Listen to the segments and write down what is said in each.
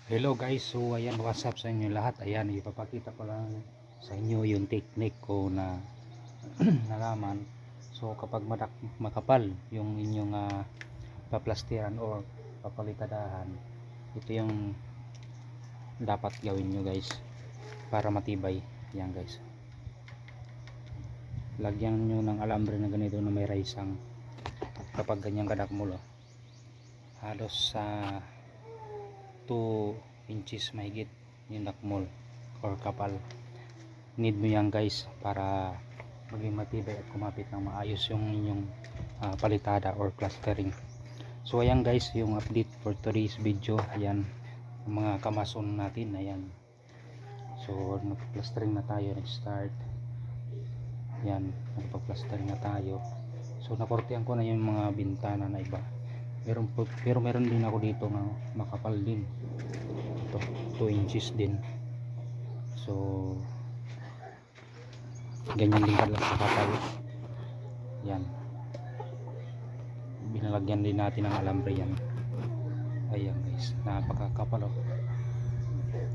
Hello guys, so ayan, what's up sa inyo lahat. Ayan, ipapakita ko lang sa inyo yung technique ko na nalaman. So kapag makapal yung inyong paplastiran or papalitadahan, ito yung dapat gawin nyo guys para matibay. Ayan guys, lagyan nyo ng alambre na ganito na may raisang. Kapag ganyan kadakmulo, halos sa 2 inches mahigit yung dakmol or kapal, need mo yan guys para maging matibay at kumapit ng maayos yung inyong palitada or plastering. So ayan guys, yung update for today's video. Ayan ang mga kamason natin. Ayan, so nagpa-plastering na tayo, nag-start. Ayan, nagpa-plastering na tayo. So nakortehan ko na yung mga bintana na iba. Pero meron din ako dito na makapal din. Ito, 2 inches din. So ganyan din pala sa kapal. Yan, binalagyan din natin ng alambre yan. Ayan guys, napakakapal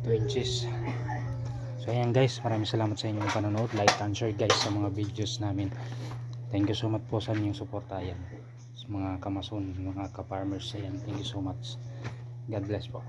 2 inches. So ayan guys, maraming salamat sa inyong panonood. Like and share guys sa mga videos namin. Thank you so much po sa inyong suporta. Ayan, sa mga kamason, mga ka-farmers. Ayan, thank you so much. God bless po.